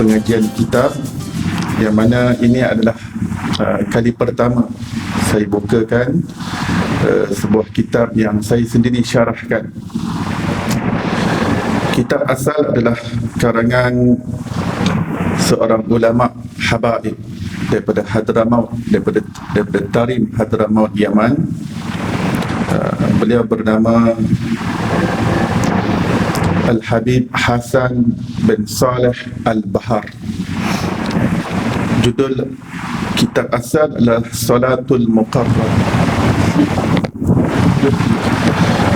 pengajian kitab, yang mana ini adalah kali pertama saya bukakan sebuah kitab yang saya sendiri syarahkan. Kitab asal adalah karangan seorang ulama habaib daripada Hadramaut, daripada Tarim Hadramaut, Yaman. Beliau bernama Al-Habib Hasan bin Saleh Al-Bahar. Judul kitab asal adalah Salatul Muqarrab.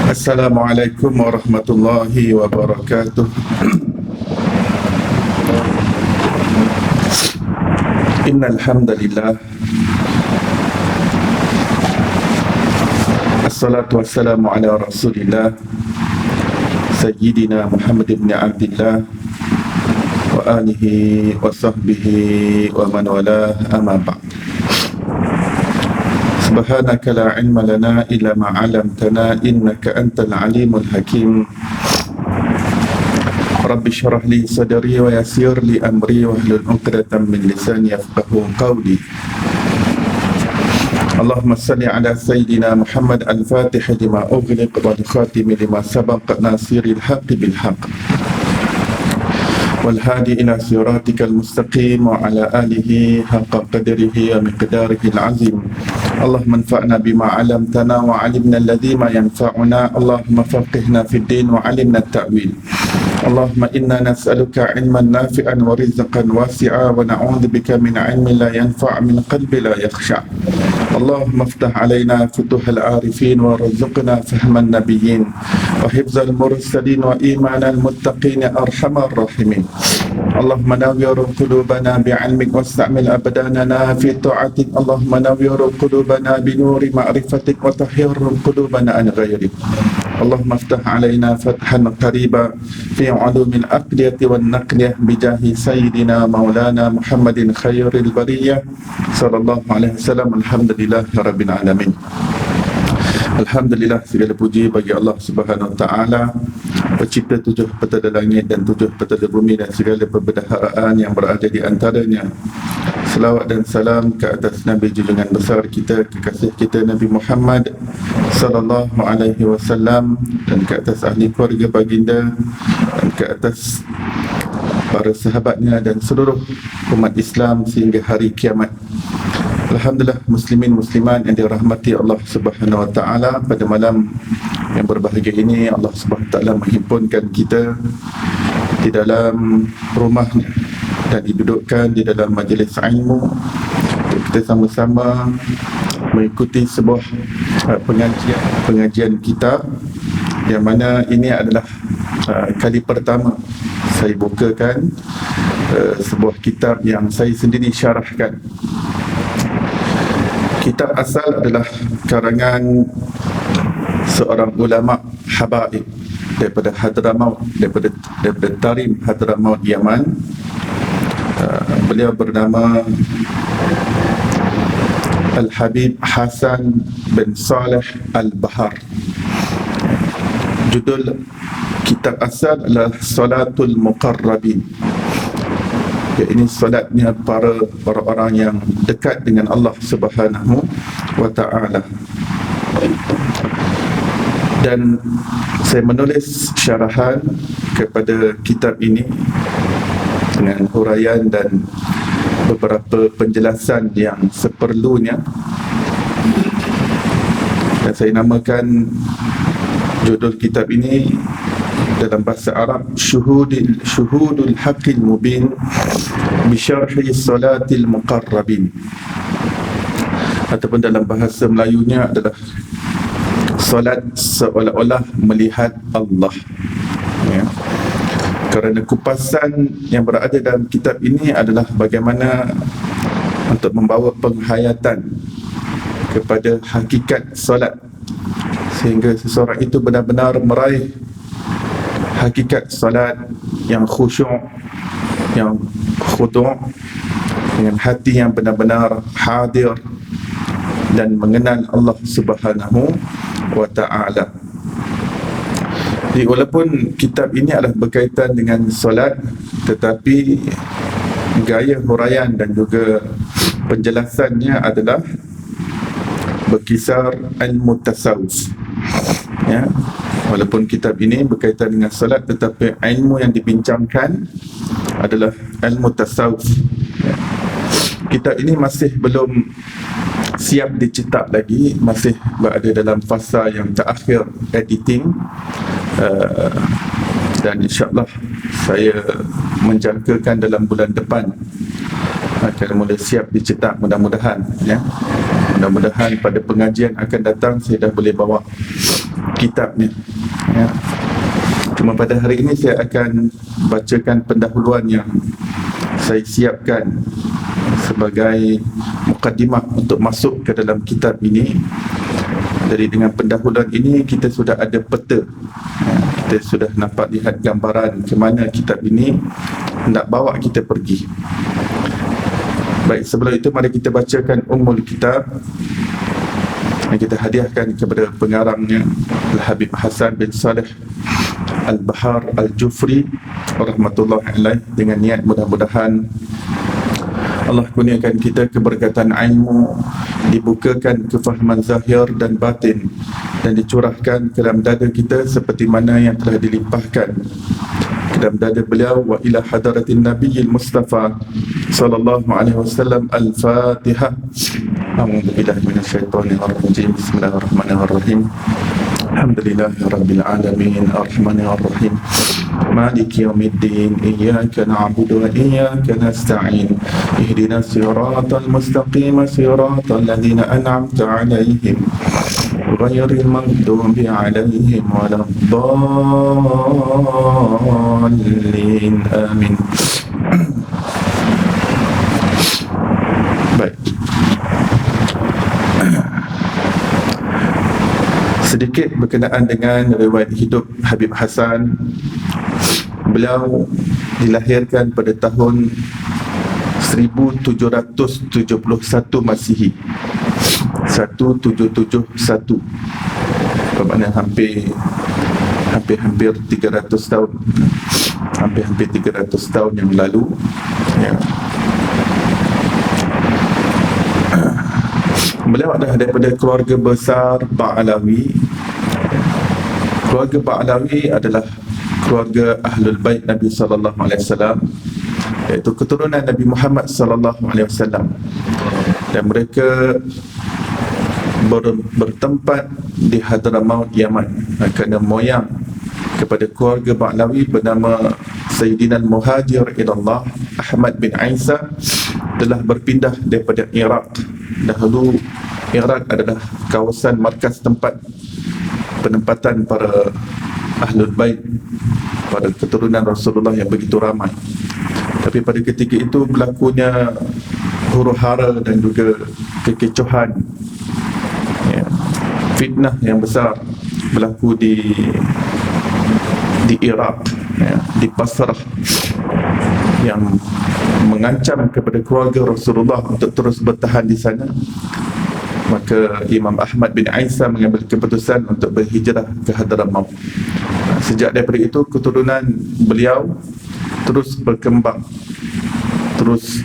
Assalamualaikum warahmatullahi wabarakatuh. Innal hamdalillah, assalatu wassalamu ala rasulillah Sayyidina Muhammad ibn Abdillah wa alihi wa sahbihi wa man walah, amma ba'd. Subhanaka la ilma lana illa ma 'allamtana innaka antal alimul hakim. Rabbi shrah li sadri wa yassir li amri wahlul 'uqdatam min lisani yafqahu qawli. Allahumma salli ala sayyidina Muhammad al-Fatih lima ughliq wal khatim lima sabaq nasiril haqqi bil haqq wal hadi ila siratikal mustaqim wa ala alihi haqqa qadrihi wa miqdarihi al-azim. Allahumma anfa'na bima 'allamtana wa 'allimna alladhi ma yanfa'una. Allahumma faqihna fid din wa 'allimna at-ta'wil. Allahumma inna nas'aluka 'ilman nafi'an wa rizqan wasi'a wa na'udzubika min 'ilmin la yanfa' min qalbi la yakhsha'. Allahumma iftah 'alaina futuhal 'arifin warzuqna fahman nabiyyin wa hifzal mursalin wa imanal muttaqin ya arhamar rahimin. Allahumma nawwir qulubana bi'ilmik wasta'mil abdanana fi ta'atik. Allahumma nawwir qulubana bi nuri ma'rifatik wa tahhir qulubana an ghayrik. Allahumma iftah 'alaina fathan qariba fi 'ulumil aqliyati wan naqliyah bijahi sayyidina maulana Muhammadin khairil bariyah sallallahu alaihi wasallam. Alhamdulillah rabbil alamin. Alhamdulillah, segala puji bagi Allah Subhanahu wa taala, pencipta tujuh petala langit dan tujuh petala bumi dan segala perbendaharaan yang berada di antaranya. Selawat dan salam ke atas Nabi junjungan besar kita, kekasih kita Nabi Muhammad sallallahu alaihi wasallam, dan ke atas ahli keluarga baginda, dan ke atas para sahabatnya dan seluruh umat Islam sehingga hari kiamat. Alhamdulillah, muslimin muslimat yang dirahmati Allah Subhanahu wa taala, pada malam yang berbahagia ini Allah Subhanahu wa taala menghimpunkan kita di dalam rumahnya dan didudukkan di dalam majlis ilmu untuk kita sama-sama mengikuti sebuah pengajian kitab, yang mana ini adalah kali pertama saya bukakan sebuah kitab yang saya sendiri syarahkan. Kitab asal adalah karangan seorang ulama habaib daripada Hadramaut, daripada Tarim Hadramaut, Yaman. Beliau bernama Al-Habib Hasan bin Saleh Al-Bahar. Judul kitab asal adalah Salatul Muqarrabin. Ini solatnya para orang yang dekat dengan Allah Subhanahu wa ta'ala. Dan saya menulis syarahan kepada kitab ini dengan huraian dan beberapa penjelasan yang seperlunya, dan saya namakan judul kitab ini dalam bahasa Arab Syuhudul Haqqil Mubin Bisyarhi Salatil Muqarrabin, ataupun dalam bahasa Melayunya adalah solat seolah-olah melihat Allah, ya. Kerana kupasan yang berada dalam kitab ini adalah bagaimana untuk membawa penghayatan kepada hakikat solat, sehingga seseorang itu benar-benar meraih hakikat salat yang khusyuk, yang khudu', dengan hati yang benar-benar hadir dan mengenal Allah Subhanahu wa ta'ala. Jadi walaupun kitab ini adalah berkaitan dengan solat, tetapi gaya huraian dan juga penjelasannya adalah berkisar ilmu tasawuf. Ya, walaupun kitab ini berkaitan dengan salat, tetapi ilmu yang dibincangkan adalah ilmu tasawuf. Ya. Kitab ini masih belum siap dicetak lagi, masih berada dalam fasa yang terakhir editing, dan insyaAllah saya menjangkakan dalam bulan depan akan mula siap dicetak, mudah-mudahan ya. Mudah-mudahan pada pengajian akan datang saya dah boleh bawa kitabnya ya. Cuma pada hari ini saya akan bacakan pendahuluan yang saya siapkan sebagai mukadimah untuk masuk ke dalam kitab ini. Jadi dengan pendahuluan ini kita sudah ada peta ya, kita sudah nampak lihat gambaran ke mana kitab ini nak bawa kita pergi. Baik, sebelum itu mari kita bacakan Ummul Kitab yang kita hadiahkan kepada pengarangnya Al-Habib Hasan bin Saleh Al-Bahar Al-Jufri rahmatullahi alaih, dengan niat mudah-mudahan Allah kurniakan kita keberkatan ilmu, dibukakan kefahaman zahir dan batin, dan dicurahkan ke dalam dada kita seperti mana yang telah dilimpahkan ke dalam dada beliau. Wa ila hadaratin nabiyil mustafa sallallahu alaihi wasallam. Al-Fatihah. A'udzu billahi minasyaitonir rajim. Bismillahirrahmanirrahim. Alhamdulillahi rabbil alamin, arrahmanir rahim, maliki yaumiddin, iyyaka na'budu wa iyyaka nasta'in, ihdinas siratal mustaqim, siratal ladzina an'amta 'alaihim ghairil maghdubi 'alaihim waladdallin. Amin. Baik. Sedikit berkenaan dengan riwayat hidup Habib Hasan. Beliau dilahirkan pada tahun 1771 Masihi, 1771, bermakna hampir 300 tahun, hampir 300 tahun yang lalu ya. Beliau adalah daripada keluarga besar Ba'alawi. Keluarga Ba'alawi adalah keluarga Ahlul Bait Nabi sallallahu alaihi wasallam, iaitu keturunan Nabi Muhammad sallallahu alaihi wasallam, dan mereka bertempat di Hadramaut, Yaman, kerana moyang kepada keluarga Ba'alawi bernama Sayyidina Al-Muhajir ilallah Ahmad bin Isa telah berpindah daripada Iraq. Dahulu Iraq adalah kawasan markas tempat penempatan para Ahlul Bait, para keturunan Rasulullah yang begitu ramai. Tapi pada ketika itu berlakunya huru-hara dan juga kekecohan ya, fitnah yang besar berlaku di Iraq ya, di Basrah, yang mengancam kepada keluarga Rasulullah untuk terus bertahan di sana. Maka Imam Ahmad bin Isa mengambil keputusan untuk berhijrah ke Hadramaut. Sejak daripada itu keturunan beliau terus berkembang, terus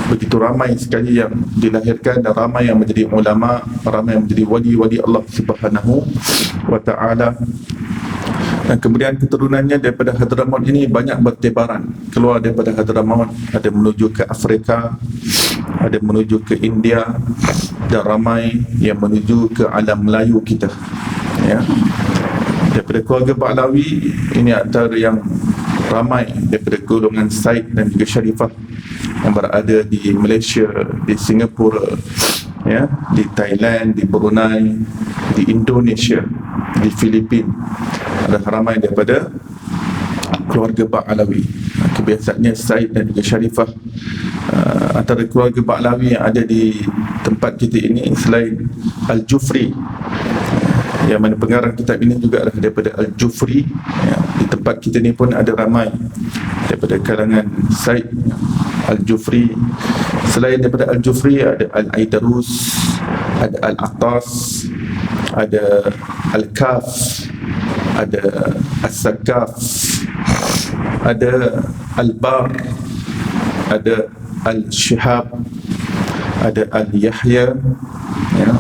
begitu ramai sekali yang dilahirkan, dan ramai yang menjadi ulama, ramai yang menjadi wali-wali Allah Subhanahu wa ta'ala. Dan kemudian keturunannya daripada Hadramaut ini banyak bertebaran keluar daripada Hadramaut, ada menuju ke Afrika, ada menuju ke India, dan ramai yang menuju ke alam Melayu kita ya. Daripada keluarga Ba'alawi ini antara yang ramai daripada golongan Said dan juga Sharifah yang berada di Malaysia, di Singapura ya, di Thailand, di Brunei, di Indonesia, di Filipina. Ada ramai daripada keluarga Ba'alawi. Kebiasaannya Said dan juga Sharifah antara keluarga Ba'alawi yang ada di tempat kita ini selain Al-Jufri, yang mana pengarang kitab ini juga adalah daripada Al-Jufri ya. Di tempat kita ni pun ada ramai daripada kalangan Said Al-Jufri. Selain daripada Al-Jufri ada Al-Aidarus, ada Al-Attas, ada Al-Kaf, ada As-Sakaf, ada Al-Bar, ada Al-Shihab, ada Al-Yahya, ya,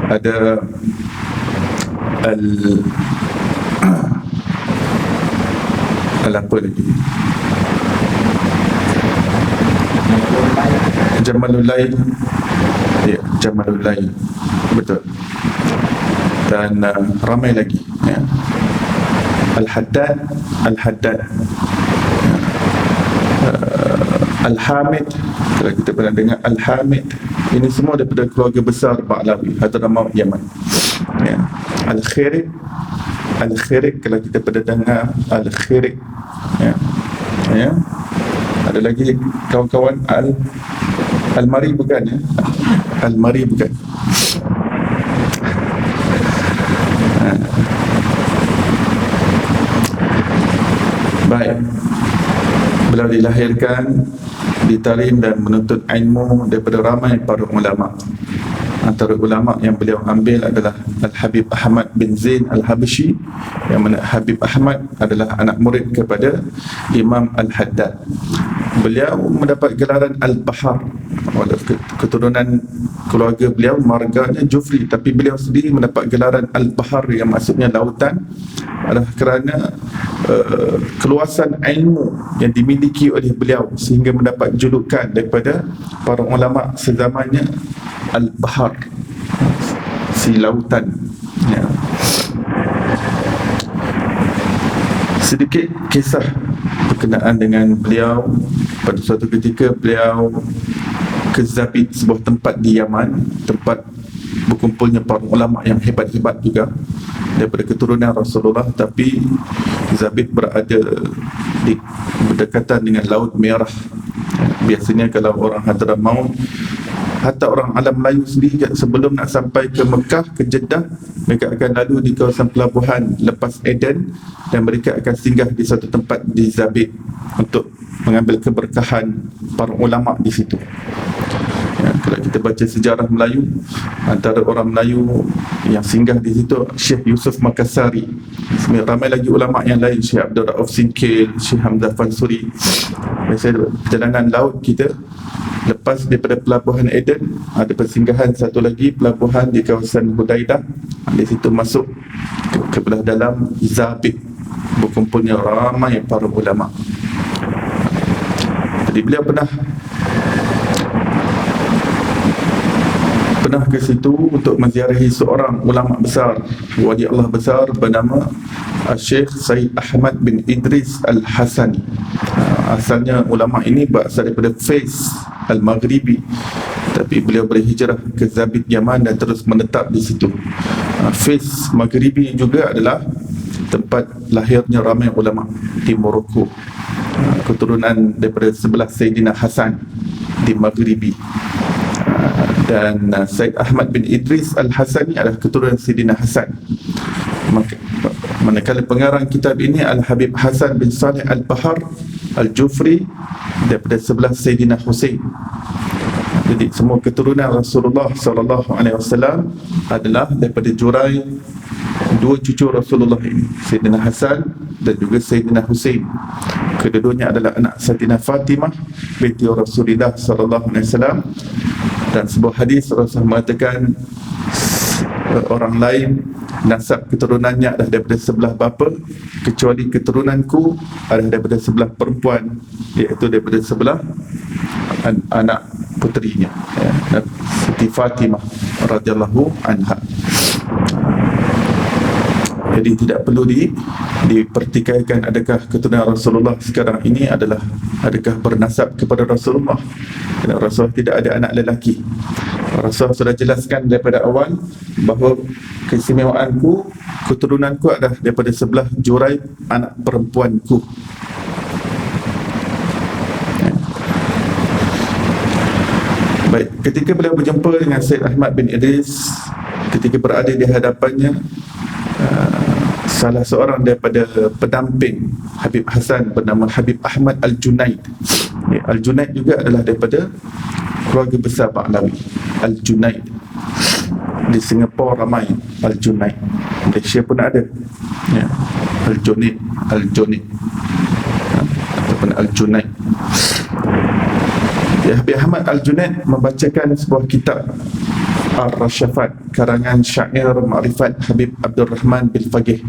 ada apa lagi, Jamalul Lail, ya, Jamalul Lail, betul. Dan ramai lagi, ya. Al-Haddad, Al-Hamid, kalau kita pernah dengar Al-Hamid, ini semua daripada keluarga besar Ba'lawi, Hadramaut, Yaman, ya. Al-Khiriq, kalau kita pernah dengar Al-Khiriq, ya, ya. Ada lagi kawan-kawan Al-Mari, bukan, ya? Al-Mari bukan. Baik, beliau dilahirkan di Tarim dan menuntut ilmu daripada ramai para ulama. Antara ulama yang beliau ambil adalah Al-Habib Ahmad bin Zain Al-Habshi, yang mana Habib Ahmad adalah anak murid kepada Imam Al-Haddad. Beliau mendapat gelaran Al-Bahar, keturunan keluarga beliau marganya Jufri, tapi beliau sendiri mendapat gelaran Al-Bahar, yang maksudnya lautan, adalah kerana keluasan ilmu yang dimiliki oleh beliau sehingga mendapat julukan daripada para ulama sezamannya Al-Bahar, si lautan, ya. Sedikit kisah berkenaan dengan beliau. Pada suatu ketika beliau ke Zabid, sebuah tempat di Yaman, tempat berkumpulnya para ulama yang hebat-hebat juga daripada keturunan Rasulullah. Tapi Zabid berada di berdekatan dengan Laut Merah. Biasanya kalau orang Hadramaut, hatta orang alam Melayu sendiri, sebelum nak sampai ke Mekah, ke Jeddah, mereka akan lalu di kawasan pelabuhan lepas Eden, dan mereka akan singgah di satu tempat di Zabid untuk mengambil keberkahan para ulama di situ. Ya, kalau kita baca sejarah Melayu, antara orang Melayu yang singgah di situ Syekh Yusuf Makassari, ramai lagi ulama yang lain, Syekh Abdul Rauf Sinkil, Syekh Hamzah Fansuri. Biasanya perjalanan laut kita, lepas daripada pelabuhan Eden, ada persinggahan satu lagi, pelabuhan di kawasan Hudaidah. Di situ masuk ke belah dalam Zabid, berkumpulnya ramai para ulama. Jadi beliau pernah ke situ untuk menziarahi seorang ulama besar, wali Allah besar bernama Syekh Said Ahmad bin Idris Al-Hasani. Asalnya ulama ini berasal daripada Fez Al-Maghribi, tapi beliau berhijrah ke Zabid, Yaman, dan terus menetap di situ. Fez Maghribi juga adalah tempat lahirnya ramai ulama di Morocco, keturunan daripada sebelah Sayyidina Hasan di Maghribi. Dan Said Ahmad bin Idris Al-Hasani adalah keturunan Sayyidina Hasan. Manakala pengarang kitab ini Al-Habib Hasan bin Saleh Al-Bahar Al-Jufri daripada sebelah Sayyidina Husain. Jadi semua keturunan Rasulullah SAW adalah daripada jurai dua cucu Rasulullah ini, Sayyidina Hasan dan juga Sayyidina Husain. Kedua-duanya adalah anak Sayyidina Fatimah binti Rasulullah SAW. Dan sebuah hadis Rasulullah mengatakan, orang lain nasab keturunannya adalah daripada sebelah bapa, kecuali keturunanku adalah daripada sebelah perempuan, iaitu daripada sebelah anak puterinya, ya, Siti Fatimah radhiyallahu anha. Jadi tidak perlu dipertikaikan adakah keturunan Rasulullah sekarang ini adakah bernasab kepada Rasulullah. Kerana Rasulullah tidak ada anak lelaki. Rasulullah sudah jelaskan daripada awal bahawa keistimewaanku, keturunanku adalah daripada sebelah jurai anak perempuanku. Baik, ketika beliau berjumpa dengan Syed Ahmad bin Idris, ketika berada di hadapannya, salah seorang daripada pendamping Habib Hasan bernama Habib Ahmad Al-Junaid. Al-Junaid juga adalah daripada keluarga besar Ba'lawi. Al-Junaid di Singapura ramai Al-Junaid, Malaysia pun ada, ya. Al-Junaid ataupun Al-Junaid. Habib Ahmad Al-Junaid membacakan sebuah kitab Ar-Rasyafat karangan syair Ma'rifat Habib Abdul Rahman bin Faqih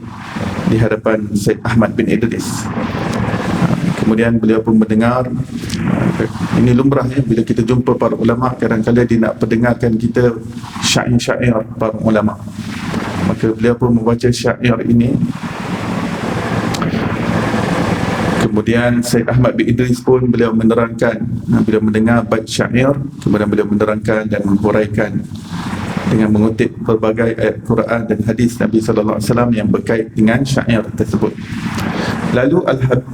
di hadapan Syed Ahmad bin Idris. Kemudian beliau pun mendengar, ini lumrah ya, bila kita jumpa para ulama, kadang-kadang dia nak perdengarkan kita syair-syair para ulama. Maka beliau pun membaca syair ini. Kemudian Syed Ahmad bin Idris pun beliau menerangkan, beliau mendengar bait syair, kemudian beliau menerangkan dan menghuraikan dengan mengutip pelbagai ayat Quran dan hadis Nabi sallallahu alaihi wasallam yang berkait dengan syair tersebut. Lalu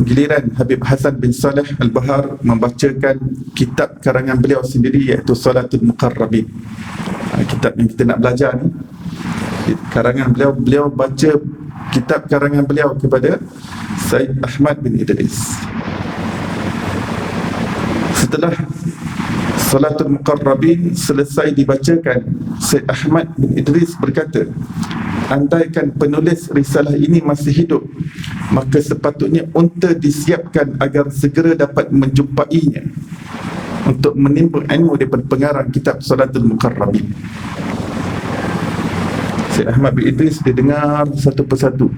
giliran Habib Hasan bin Saleh Al-Bahar membacakan kitab karangan beliau sendiri, iaitu Salatul Muqarrabin. Kitab yang kita nak belajar ni, karangan beliau baca kitab karangan beliau kepada Syed Ahmad bin Idris. Setelah Salatul Muqarrabin selesai dibacakan, Syed Ahmad bin Idris berkata, andaikan penulis risalah ini masih hidup, maka sepatutnya unta disiapkan agar segera dapat menjumpainya untuk menimba ilmu daripada pengarang kitab Salatul Muqarrabin. Syed Ahmad bin Idris didengar satu persatu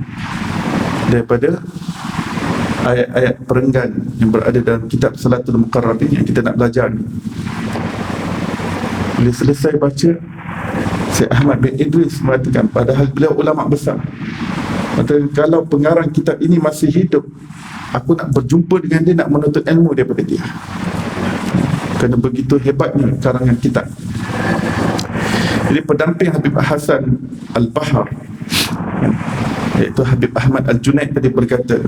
daripada ayat-ayat perenggan yang berada dalam kitab Salatul Muqarrabin yang kita nak belajar ni. Bila selesai baca, Syed Ahmad bin Idris mengatakan, padahal beliau ulama besar, kata, kalau pengarang kitab ini masih hidup, aku nak berjumpa dengan dia, nak menuntut ilmu daripada dia, kerana begitu hebatnya karangan kitab. Jadi pendamping Habib Hasan Al-Bahar, iaitu Habib Ahmad Al-Junaid tadi, berkata,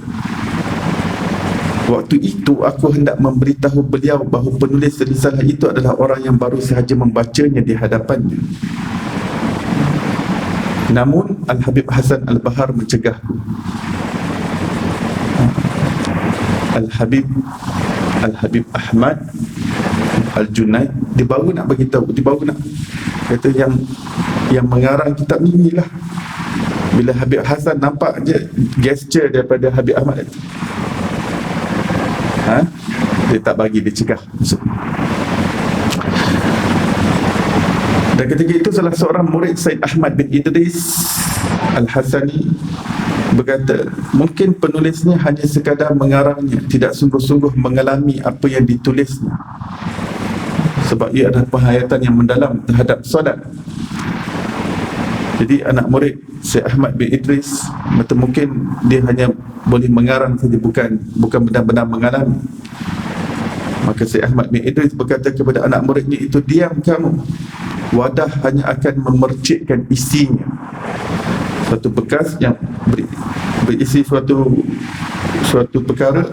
waktu itu aku hendak memberitahu beliau bahawa penulis risalah itu adalah orang yang baru sahaja membacanya di hadapannya. Namun Al-Habib Hasan Al-Bahar mencegahku. Al-Habib Ahmad Al-Junaid, dia baru nak beritahu, dia baru nak kata yang mengarang kitab ni lah. Bila Habib Hasan nampak je gesture daripada Habib Ahmad itu, dia tak bagi, dia cegah. Dan ketika itu salah seorang murid Syed Ahmad bin Idris Al-Hasani berkata, mungkin penulisnya hanya sekadar mengarangnya, tidak sungguh-sungguh mengalami apa yang ditulisnya, sebab ia adalah penghayatan yang mendalam terhadap solat. Jadi anak murid Syed Ahmad bin Idris mungkin dia hanya boleh mengarang saja, bukan benar-benar mengalami. Maka Syed Ahmad bin Idris berkata kepada anak muridnya itu, diam kamu, wadah hanya akan memercikkan isinya. Suatu bekas yang berisi suatu perkara,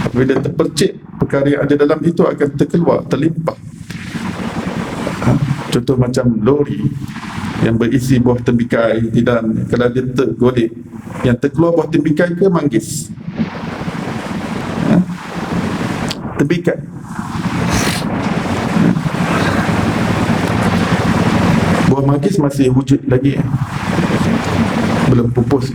apabila terpercik, perkara yang ada dalam itu akan terkeluar, terlimpah. Contoh macam lori yang berisi buah tembikai di dalam, kalau dia tergolek, yang terkeluar buah tembikai ke manggis? Tembikai. Buah manggis masih wujud lagi, belum pupus.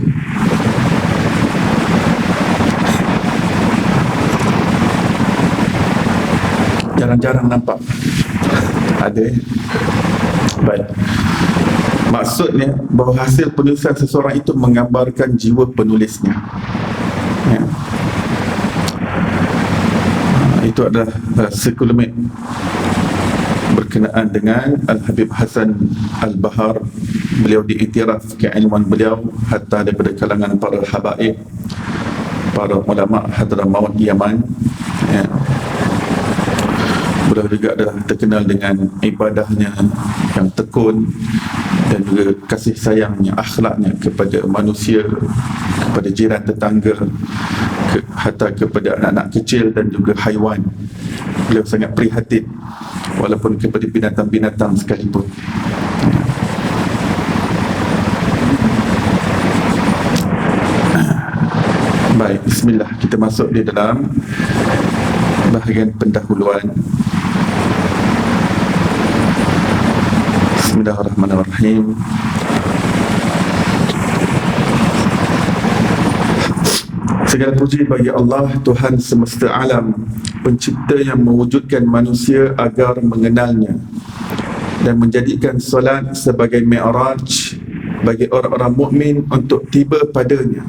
Jarang-jarang nampak. Ada. Baik. Maksudnya bahawa hasil penulisan seseorang itu menggambarkan jiwa penulisnya. Ya. Itu adalah sekelumit berkenaan dengan Al-Habib Hasan Al-Bahar. Beliau diiktiraf keilmuan beliau hatta daripada kalangan para habaib, para ulama Hadramaut Yaman. Ya. Beliau juga adalah terkenal dengan ibadahnya yang tekun dan juga kasih sayangnya, akhlaknya kepada manusia, kepada jiran tetangga, hatta kepada anak-anak kecil dan juga haiwan. Beliau sangat prihatin walaupun kepada binatang-binatang sekalipun. Baik, bismillah, kita masuk di dalam bahagian pendahuluan. Bismillahirrahmanirrahim. Segala puji bagi Allah, Tuhan semesta alam, pencipta yang mewujudkan manusia agar mengenalnya dan menjadikan solat sebagai mi'raj bagi orang-orang mukmin untuk tiba padanya.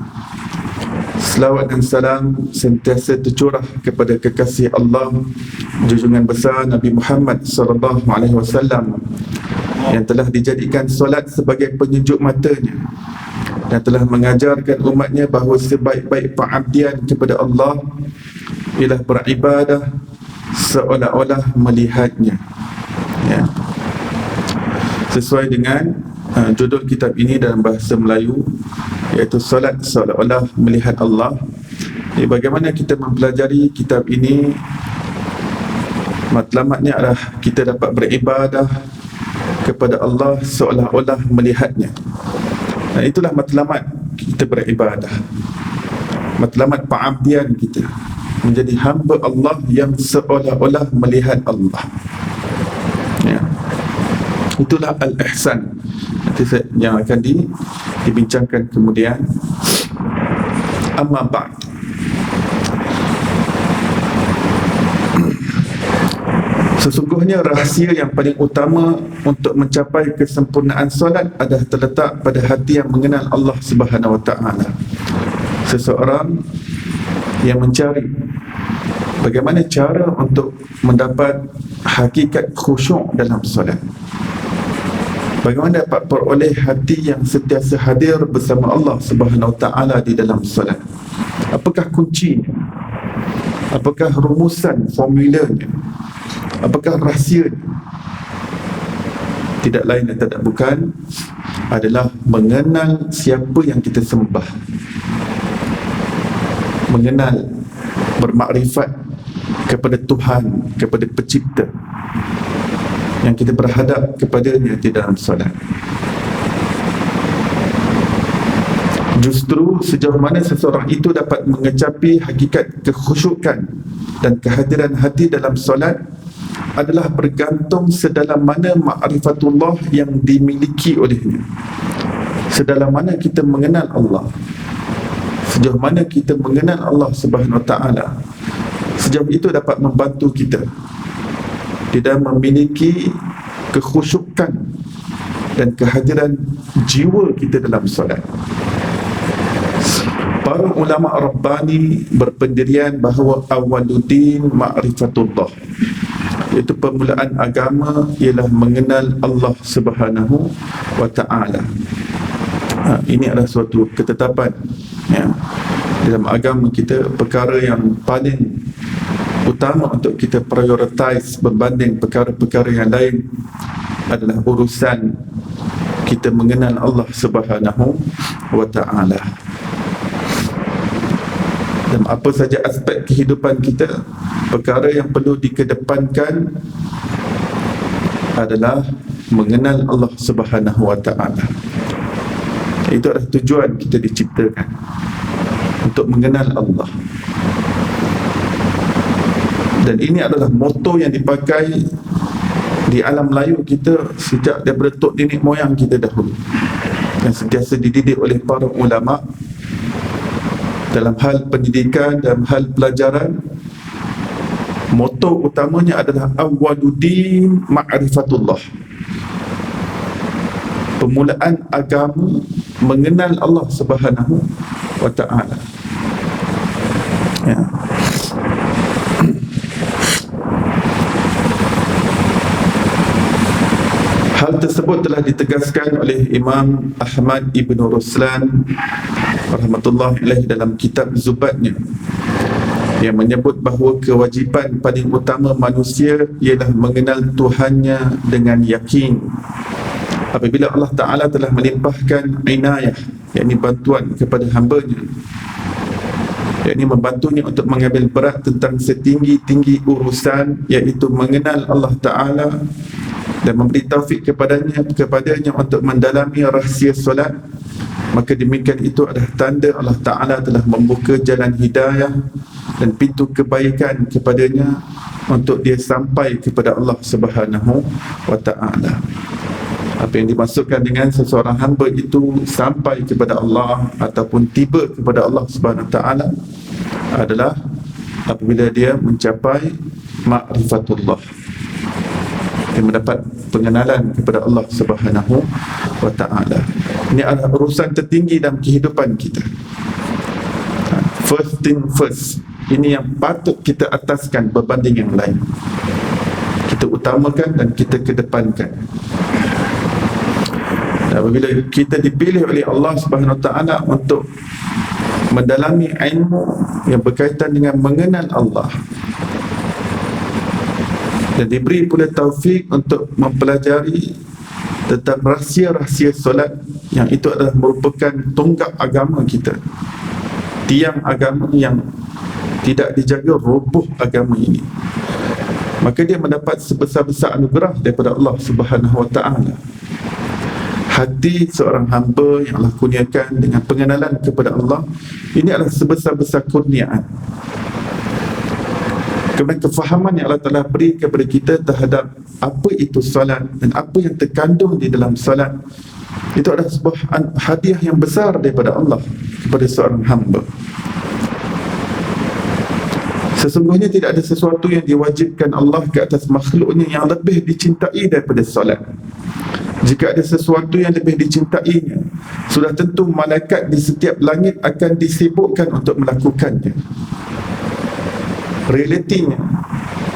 Selawat dan salam sentiasa tercurah kepada kekasih Allah, junjungan besar Nabi Muhammad SAW, yang telah dijadikan solat sebagai penyejuk matanya dan telah mengajarkan umatnya bahawa sebaik-baik pengabdian kepada Allah ialah beribadah seolah-olah melihatnya, ya. Sesuai dengan judul kitab ini dalam bahasa Melayu, iaitu solat seolah-olah melihat Allah. Bagaimana kita mempelajari kitab ini? Matlamatnya adalah kita dapat beribadah kepada Allah seolah-olah melihatnya. Dan itulah matlamat kita beribadah, matlamat pengabdian kita menjadi hamba Allah yang seolah-olah melihat Allah, ya. Itulah al-ihsan yang akan dibincangkan kemudian. Amma ba'd, sesungguhnya rahsia yang paling utama untuk mencapai kesempurnaan solat adalah terletak pada hati yang mengenal Allah Subhanahu Wa Taala. Seseorang yang mencari bagaimana cara untuk mendapat hakikat khusyuk dalam solat, bagaimana dapat peroleh hati yang sentiasa hadir bersama Allah Subhanahu Wa Taala di dalam solat. Apakah kuncinya? Apakah rumusan formulanya? Apakah rahsia? Tidak lain dan tidak bukan adalah mengenal siapa yang kita sembah, mengenal, bermakrifat kepada Tuhan, kepada pencipta yang kita berhadap kepadanya di dalam solat. Justru sejauh mana seseorang itu dapat mengecapi hakikat kekhusyukan dan kehadiran hati dalam solat adalah bergantung sedalam mana ma'rifatullah yang dimiliki olehnya, sedalam mana kita mengenal Allah, sejauh mana kita mengenal Allah Subhanahu Wa Taala. Sejauh itu dapat membantu kita di dalam memiliki kekhusyukan dan kehadiran jiwa kita dalam solat. Para ulama Rabbani berpendirian bahawa awaluddin ma'rifatullah, iaitu permulaan agama ialah mengenal Allah Subhanahu Wa Taala. Ini adalah suatu ketetapan, ya, dalam agama kita. Perkara yang paling utama untuk kita prioritize berbanding perkara-perkara yang lain adalah urusan kita mengenal Allah Subhanahu Wa Taala. Dan apa saja aspek kehidupan kita, perkara yang perlu dikedepankan adalah mengenal Allah Subhanahu Wa Taala. Itu adalah tujuan kita diciptakan, untuk mengenal Allah. Dan ini adalah moto yang dipakai di alam Melayu kita sejak daripada tok nenek moyang kita dahulu, yang sentiasa dididik oleh para ulama dalam hal pendidikan, dalam hal pelajaran. Moto utamanya adalah awaluddin ma'rifatullah, permulaan agama mengenal Allah Subhanahu Wa Taala, ya. Hal tersebut telah ditegaskan oleh Imam Ahmad Ibn Ruslan rahmatullahi alaih dalam kitab Zubatnya, yang menyebut bahawa kewajipan paling utama manusia ialah mengenal Tuhannya dengan yakin. Apabila Allah Ta'ala telah melimpahkan inayah, yakni bantuan kepada hambanya, yakni membantunya untuk mengambil berat tentang setinggi-tinggi urusan, iaitu mengenal Allah Ta'ala, dan memberi taufik kepadanya untuk mendalami rahsia solat, maka demikian itu adalah tanda Allah Ta'ala telah membuka jalan hidayah dan pintu kebaikan kepadanya untuk dia sampai kepada Allah Subhanahu Wa Ta'ala. Apa yang dimaksudkan dengan seseorang hamba itu sampai kepada Allah ataupun tiba kepada Allah Subhanahu Wa Taala adalah apabila dia mencapai ma'rifatullah, dia mendapat pengenalan kepada Allah Subhanahu Wa Taala. Ini adalah urusan tertinggi dalam kehidupan kita. First thing first, ini yang patut kita ataskan berbanding yang lain. Kita utamakan dan kita kedepankan. Dan apabila kita dipilih oleh Allah Subhanahu Wa Taala untuk mendalami ilmu yang berkaitan dengan mengenal Allah, dan diberi pula taufik untuk mempelajari tentang rahsia-rahsia solat, yang itu adalah merupakan tonggak agama kita, tiang agama yang tidak dijaga roboh agama ini, maka dia mendapat sebesar-besar anugerah daripada Allah Subhanahu Wa Taala. Hati seorang hamba yang Allah kurniakan dengan pengenalan kepada Allah, ini adalah sebesar-besar kurniaan. Kemudian kefahaman yang Allah Ta'ala beri kepada kita terhadap apa itu salat dan apa yang terkandung di dalam salat, itu adalah sebuah hadiah yang besar daripada Allah kepada seorang hamba. Sesungguhnya tidak ada sesuatu yang diwajibkan Allah ke atas makhluknya yang lebih dicintai daripada salat. Jika ada sesuatu yang lebih dicintainya, sudah tentu malaikat di setiap langit akan disibukkan untuk melakukannya. Realitinya,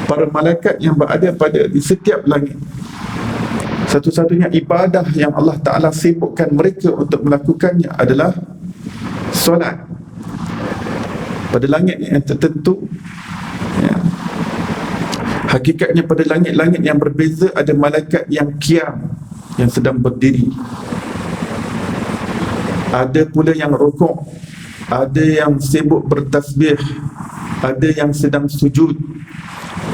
para malaikat yang berada di setiap langit, satu-satunya ibadah yang Allah Ta'ala sibukkan mereka untuk melakukannya adalah solat. Pada langit yang tertentu, ya, hakikatnya pada langit-langit yang berbeza ada malaikat yang qiyam, yang sedang berdiri. Ada pula yang rukuk, ada yang sibuk bertasbih, ada yang sedang sujud,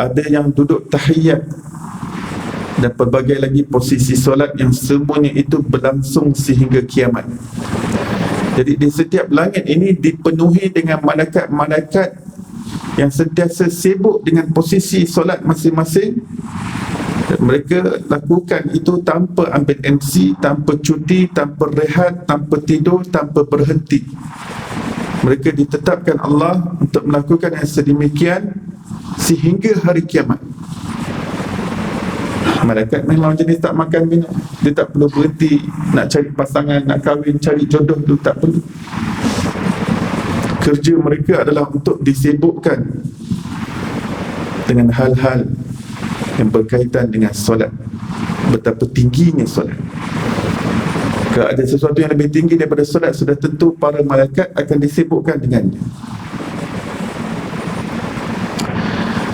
ada yang duduk tahiyat, dan pelbagai lagi posisi solat yang semuanya itu berlangsung sehingga kiamat. Jadi di setiap langit ini dipenuhi dengan malaikat-malaikat yang sentiasa sibuk dengan posisi solat masing-masing. Dan mereka lakukan itu tanpa ambil MC, tanpa cuti, tanpa rehat, tanpa tidur, tanpa berhenti. Mereka ditetapkan Allah untuk melakukan yang sedemikian sehingga hari kiamat. Malaikat memang jenis tak makan minum, dia tak perlu berhenti nak cari pasangan, nak kahwin, cari jodoh tu tak perlu. Kerja mereka adalah untuk disibukkan dengan hal-hal yang berkaitan dengan solat. Betapa tingginya solat. Kalau ada sesuatu yang lebih tinggi daripada solat, sudah tentu para malaikat akan disibukkan dengannya.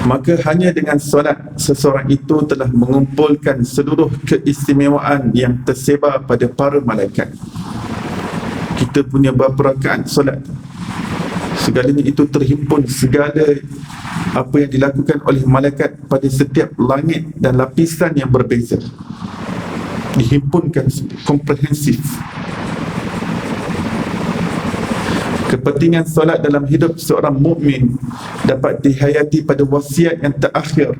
Maka hanya dengan solat seseorang itu telah mengumpulkan seluruh keistimewaan yang tersebar pada para malaikat. Kita punya berapa rakaat solat, segalanya itu terhimpun, segala apa yang dilakukan oleh malaikat pada setiap langit dan lapisan yang berbeza dihimpunkan komprehensif. Kepentingan solat dalam hidup seorang mukmin dapat dihayati pada wasiat yang terakhir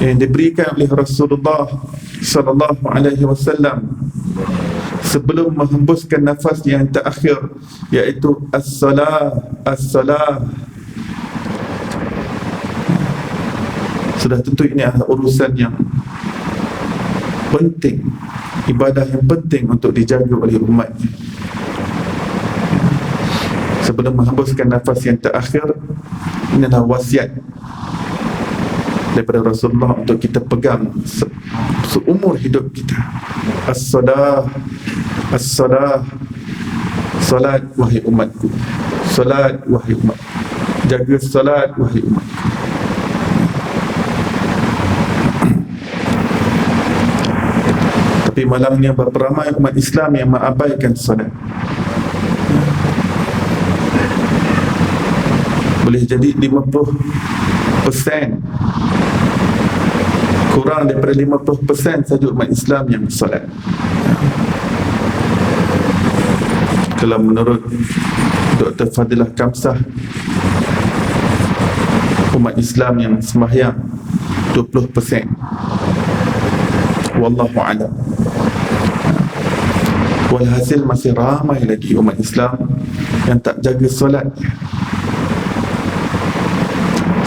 yang diberikan oleh Rasulullah sallallahu alaihi wasallam sebelum menghembuskan nafas yang terakhir, iaitu as-salah, as-salah. Sudah tentu ini adalah urusan yang penting, ibadah yang penting untuk dijaga oleh umat. Sebelum menghembuskan nafas yang terakhir, ini adalah wasiat daripada Rasulullah untuk kita pegang seumur hidup kita. As-salah, as-salah, salat wahai umatku, salat wahai umat, jaga salat wahai umat. Tapi malangnya berapa ramai umat Islam yang mengabaikan salat. Boleh jadi 50%, kurang daripada 50% saja umat Islam yang salat. Kalau menurut Dr. Fadilah Kamsah, umat Islam yang sembahyang 20%. Wallahu a'lam. Walhasil masih ramai lagi umat Islam yang tak jaga solatnya.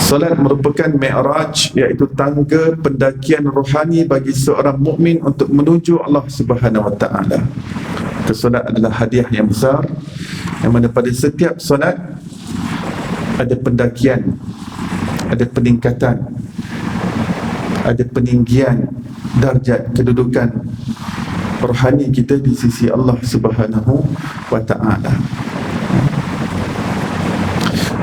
Solat merupakan mi'raj, iaitu tangga pendakian rohani bagi seorang mukmin untuk menuju Allah Subhanahu wa taala. Solat adalah hadiah yang besar, yang mana pada setiap solat ada pendakian, ada peningkatan, ada peninggian darjat kedudukan rohani kita di sisi Allah Subhanahu wa taala.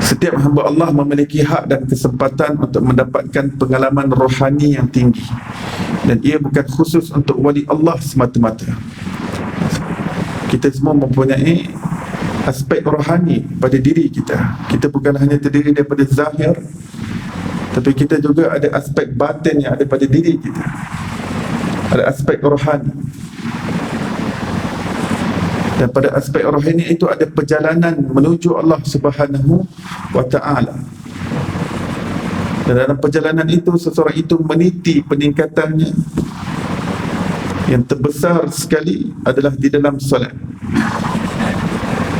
Setiap hamba Allah memiliki hak dan kesempatan untuk mendapatkan pengalaman rohani yang tinggi, dan ia bukan khusus untuk wali Allah semata-mata. Kita semua mempunyai aspek rohani pada diri kita. Kita bukan hanya terdiri daripada zahir, tapi kita juga ada aspek batin yang ada pada diri kita. Ada aspek rohani. Dan pada aspek rohani itu ada perjalanan menuju Allah Subhanahu wa taala. Dan dalam perjalanan itu, seseorang itu meniti peningkatannya. Yang terbesar sekali adalah di dalam solat.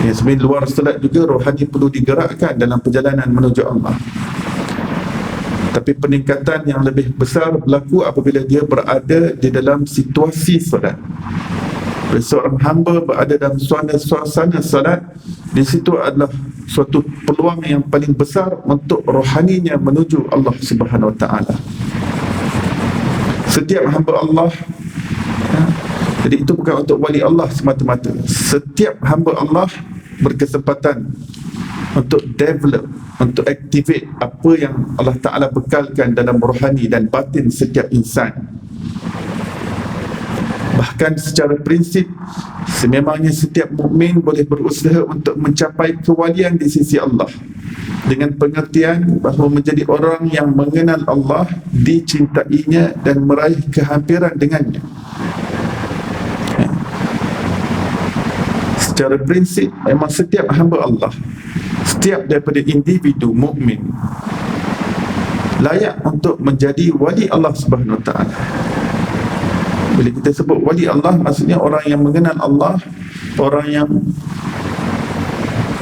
Yang sebenarnya luar solat juga rohani perlu digerakkan dalam perjalanan menuju Allah. Tapi peningkatan yang lebih besar berlaku apabila dia berada di dalam situasi solat. Bila seorang hamba berada dalam suasana solat, di situ adalah suatu peluang yang paling besar untuk rohaninya menuju Allah Subhanahu wa taala. Setiap hamba Allah, jadi itu bukan untuk wali Allah semata-mata. Setiap hamba Allah berkesempatan untuk develop, untuk activate apa yang Allah Ta'ala bekalkan dalam rohani dan batin setiap insan. Bahkan secara prinsip, sememangnya setiap mukmin boleh berusaha untuk mencapai kewalian di sisi Allah, dengan pengertian bahawa menjadi orang yang mengenal Allah, dicintainya dan meraih kehampiran dengannya. Secara prinsip, memang setiap hamba Allah, setiap daripada individu mukmin layak untuk menjadi wali Allah Subhanahu wa taala. Bila kita sebut wali Allah, maksudnya orang yang mengenal Allah, orang yang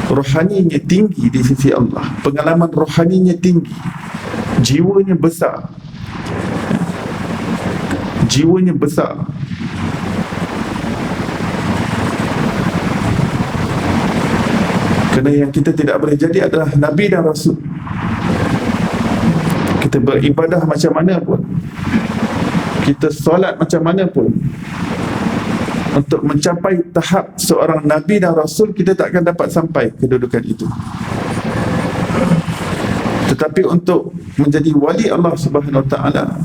rohaninya tinggi di sisi Allah, pengalaman rohaninya tinggi, jiwanya besar, jiwanya besar. Kerana yang kita tidak boleh jadi adalah Nabi dan Rasul. Kita beribadah macam mana pun, kita solat macam mana pun, untuk mencapai tahap seorang Nabi dan Rasul, kita tak akan dapat sampai kedudukan itu. Tetapi untuk menjadi wali Allah Subhanahu wa taala,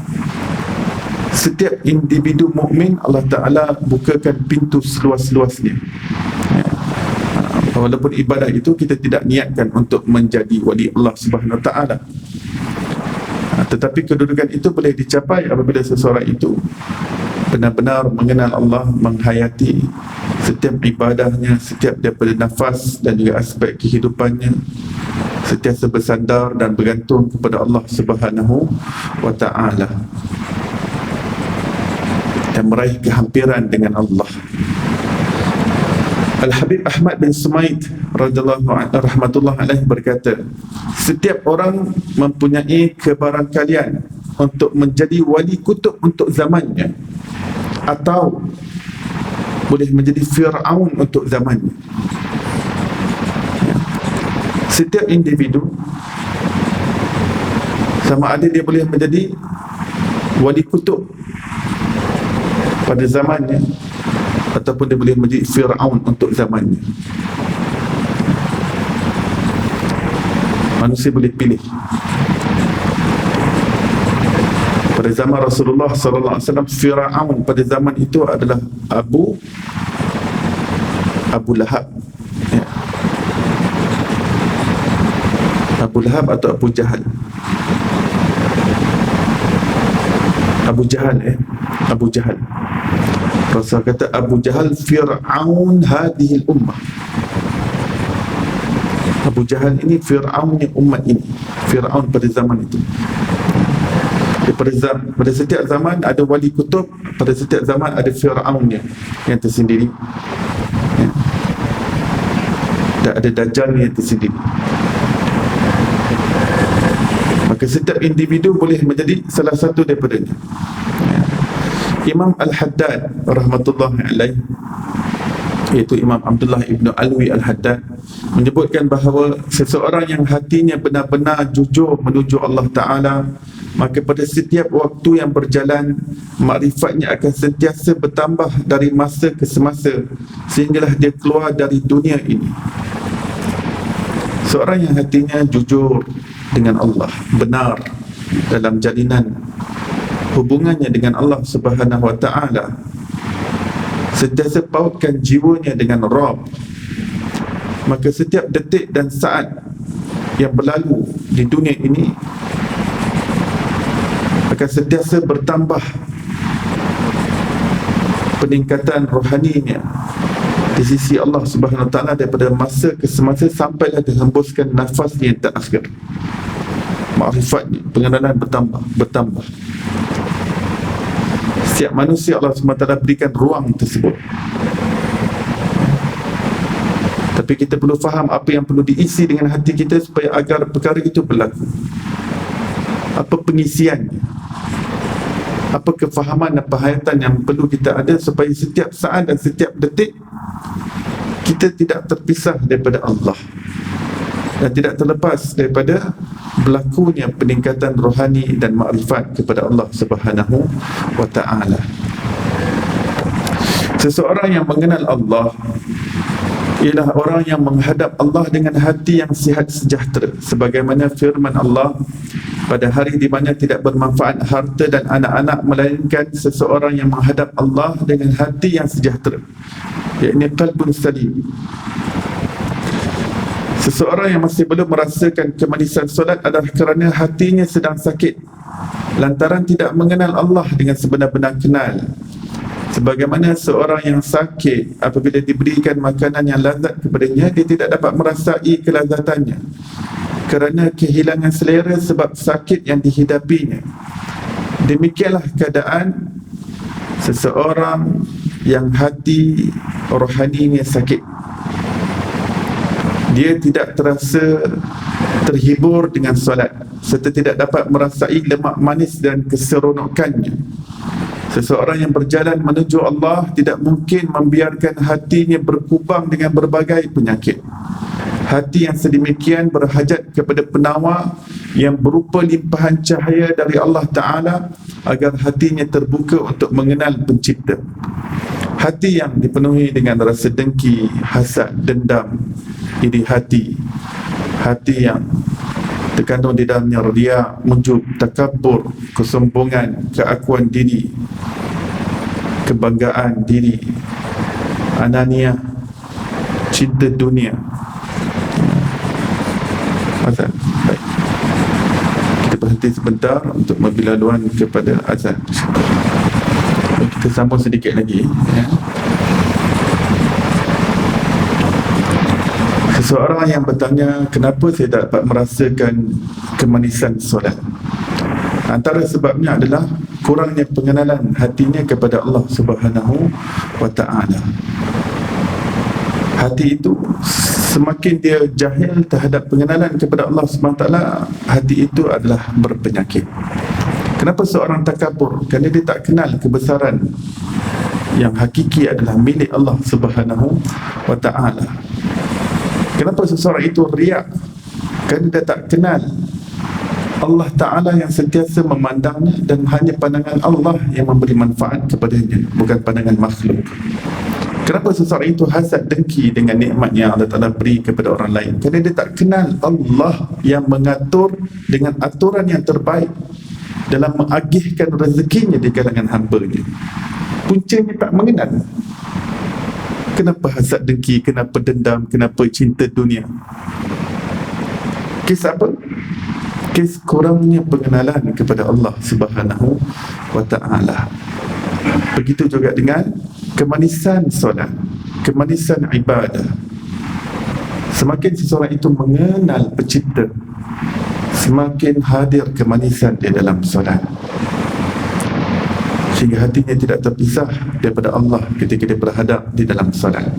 setiap individu mukmin Allah Ta'ala bukakan pintu seluas-luasnya. Walaupun ibadah itu kita tidak niatkan untuk menjadi wali Allah Subhanahu wa taala, tetapi kedudukan itu boleh dicapai apabila seseorang itu benar-benar mengenal Allah, menghayati setiap ibadahnya, setiap daripada nafas dan juga aspek kehidupannya, sentiasa bersandar dan bergantung kepada Allah Subhanahu wa taala dan meraih kehampiran dengan Allah. Al-Habib Ahmad bin Sumaid rahmatullah alaih berkata, setiap orang mempunyai kebarangkalian untuk menjadi wali kutub untuk zamannya, atau boleh menjadi Fir'aun untuk zamannya. Setiap individu, sama ada dia boleh menjadi wali kutub pada zamannya, ataupun dia boleh menjadi Fir'aun untuk zamannya. Manusia boleh pilih. Pada zaman Rasulullah SAW, Fir'aun pada zaman itu adalah Abu Lahab, ya. Abu Lahab atau Abu Jahal. Abu Jahal. Rasul kata Abu Jahal Fir'aun hadihil ummah. Abu Jahal ini Fir'aunnya umat ini, Fir'aun pada zaman itu. pada setiap zaman ada wali kutub, pada setiap zaman ada Fir'aunnya yang tersendiri, ya. Dan ada Dajjalnya yang tersendiri. Maka setiap individu boleh menjadi salah satu daripadanya, ya. Imam Al-Haddad rahmatullahi alaih, iaitu Imam Abdullah ibn Alwi Al-Haddad, menyebutkan bahawa seseorang yang hatinya benar-benar jujur menuju Allah Ta'ala, maka pada setiap waktu yang berjalan, makrifatnya akan sentiasa bertambah dari masa ke semasa, sehinggalah dia keluar dari dunia ini. Seorang yang hatinya jujur dengan Allah, benar dalam jalinan hubungannya dengan Allah Subhanahu Wa Ta'ala, sentiasa pautkan jiwanya dengan Rabb, maka setiap detik dan saat yang berlalu di dunia ini akan sentiasa bertambah peningkatan rohaninya di sisi Allah Subhanahu Wa Ta'ala daripada masa ke semasa, sampailah dihembuskan nafas yang terakhir. Makrifatnya, pengenalan bertambah. Setiap manusia Allah Subhanahu Wa Ta'ala berikan ruang tersebut. Tapi kita perlu faham apa yang perlu diisi dengan hati kita supaya agar perkara itu berlaku. Apa pengisiannya, apa kefahaman dan penghayatan yang perlu kita ada supaya setiap saat dan setiap detik kita tidak terpisah daripada Allah dan tidak terlepas daripada berlakunya peningkatan rohani dan makrifat kepada Allah Subhanahu Wa Ta'ala. Seseorang yang mengenal Allah ialah orang yang menghadap Allah dengan hati yang sihat sejahtera, sebagaimana firman Allah, pada hari di mana tidak bermanfaat harta dan anak-anak, melainkan seseorang yang menghadap Allah dengan hati yang sejahtera, yakni qalbun salim. Seseorang yang masih belum merasakan kemanisan solat adalah kerana hatinya sedang sakit lantaran tidak mengenal Allah dengan sebenar-benar kenal. Sebagaimana seorang yang sakit, apabila diberikan makanan yang lazat kepadanya, dia tidak dapat merasai kelazatannya kerana kehilangan selera sebab sakit yang dihidapinya. Demikianlah keadaan seseorang yang hati rohaninya sakit. Dia tidak terasa terhibur dengan solat, serta tidak dapat merasai lemak manis dan keseronokannya. Seseorang yang berjalan menuju Allah tidak mungkin membiarkan hatinya berkubang dengan berbagai penyakit. Hati yang sedemikian berhajat kepada penawar yang berupa limpahan cahaya dari Allah Ta'ala agar hatinya terbuka untuk mengenal pencipta. Hati yang dipenuhi dengan rasa dengki, hasad, dendam, iri hati, hati yang terkandung di dalamnya riya, ujub, takabur, kesombongan, keakuan diri, kebanggaan diri, ananiah, cinta dunia. Azan. Baik, kita berhenti sebentar untuk memberi laluan kepada azan. Kita sambung sedikit lagi, ya. Seseorang yang bertanya, kenapa saya tak dapat merasakan kemanisan solat? Antara sebabnya adalah kurangnya pengenalan hatinya kepada Allah Subhanahu Wa Ta'ala. Hati itu semakin dia jahil terhadap pengenalan kepada Allah Subhanahu Wa Ta'ala, hati itu adalah berpenyakit. Kenapa seorang takabur? Kerana dia tak kenal kebesaran yang hakiki adalah milik Allah Subhanahu Wa Ta'ala. Kenapa seseorang itu riak? Kerana dia tak kenal Allah Ta'ala yang sentiasa memandangnya, dan hanya pandangan Allah yang memberi manfaat kepadanya, bukan pandangan makhluk. Kenapa seseorang itu hasad dengki dengan nikmat yang Allah Ta'ala beri kepada orang lain? Kerana dia tak kenal Allah yang mengatur dengan aturan yang terbaik dalam mengagihkan rezekinya di kalangan hamba-Nya. Puncanya tak mengenal. Kenapa hasad dengki? Kenapa dendam? Kenapa cinta dunia? Kes apa? Kes kurangnya pengenalan kepada Allah Subhanahu Wa Ta'ala. Begitu juga dengan kemanisan solat, kemanisan ibadah. Semakin seseorang itu mengenal pencipta, semakin hadir kemanisan di dalam solat, sehingga hatinya tidak terpisah daripada Allah ketika dia berhadap di dalam solat.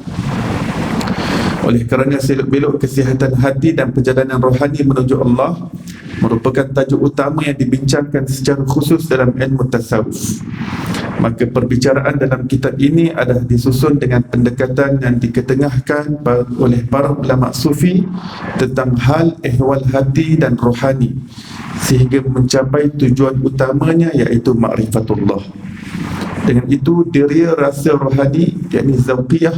Oleh kerana selok-belok kesihatan hati dan perjalanan rohani menuju Allah merupakan tajuk utama yang dibincangkan secara khusus dalam ilmu tasawuf, maka perbicaraan dalam kitab ini adalah disusun dengan pendekatan yang diketengahkan oleh para ulama sufi tentang hal ehwal hati dan rohani, sehingga mencapai tujuan utamanya, iaitu ma'rifatullah. Dengan itu, deria rasa rohani, yakni zawqiyah,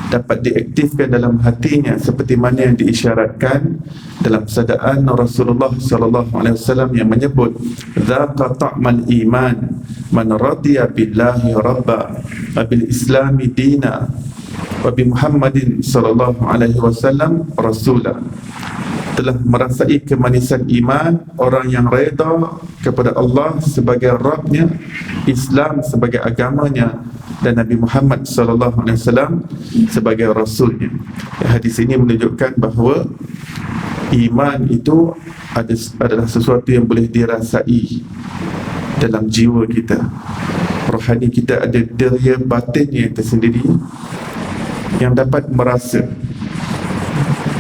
dapat diaktifkan dalam hatinya seperti mana yang diisyaratkan dalam sabdaan Rasulullah sallallahu alaihi wasallam yang menyebut, "Dzaqa ta'mal iman man radiya billahi rabba wa bil islami dina wa bi Muhammadin sallallahu alaihi wasallam rasula." Telah merasai kemanisan iman orang yang reda kepada Allah sebagai Rabbnya, Islam sebagai agamanya, dan Nabi Muhammad SAW sebagai Rasulnya. Hadis ini menunjukkan bahawa iman itu adalah sesuatu yang boleh dirasai dalam jiwa kita. Rohani kita ada deria batinnya tersendiri yang dapat merasa.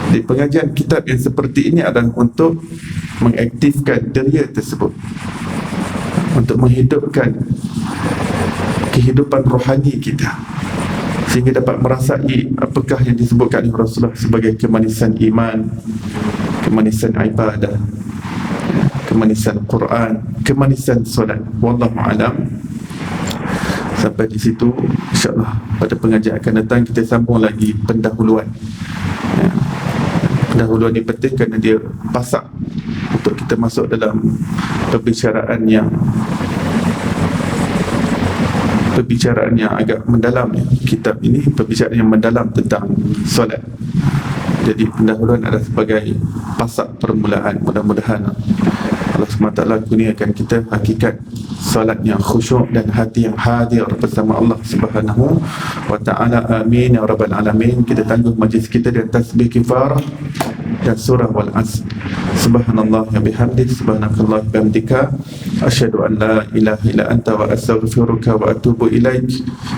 Di pengajian kitab yang seperti ini adalah untuk mengaktifkan deria tersebut, untuk menghidupkan kehidupan rohani kita, sehingga dapat merasai apakah yang disebutkan oleh Rasulullah sebagai kemanisan iman, kemanisan ibadah, kemanisan Quran, kemanisan solat. Wallahu a'lam. Sampai di situ, insyaAllah pada pengajian akan datang kita sambung lagi pendahuluan. Pendahuluan ini penting kerana dia pasak untuk kita masuk dalam perbicaraan yang agak mendalam. Kitab ini perbicaraan yang mendalam tentang solat. Jadi pendahuluan adalah sebagai pasak permulaan. Mudah-mudahan Allah SWT kurniakan kita hakikat solat yang khusyuk dan hati yang hadir bersama Allah Subhanahu wa ta'ala. Amin ya rabbal alamin. Kita tangguh majlis kita dengan tasbih kifarah dan surah wal asr. Subhanallah ya bihamdih, subhanakallah bihamdika, asyhadu an la ilaha illa anta wa astaghfiruka wa atubu ilaik.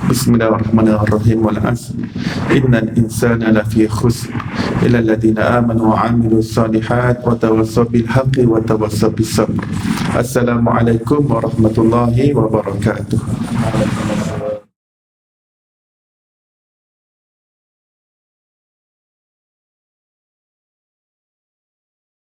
Bismillahirrahmanirrahim. Wal asr innal insana lafi khusr illa alladhina amanu wa amilus salihat wa tawassaw bil haqqi wa tawassaw bis sabr. Assalamualaikum warahmatullahi wabarakatuh.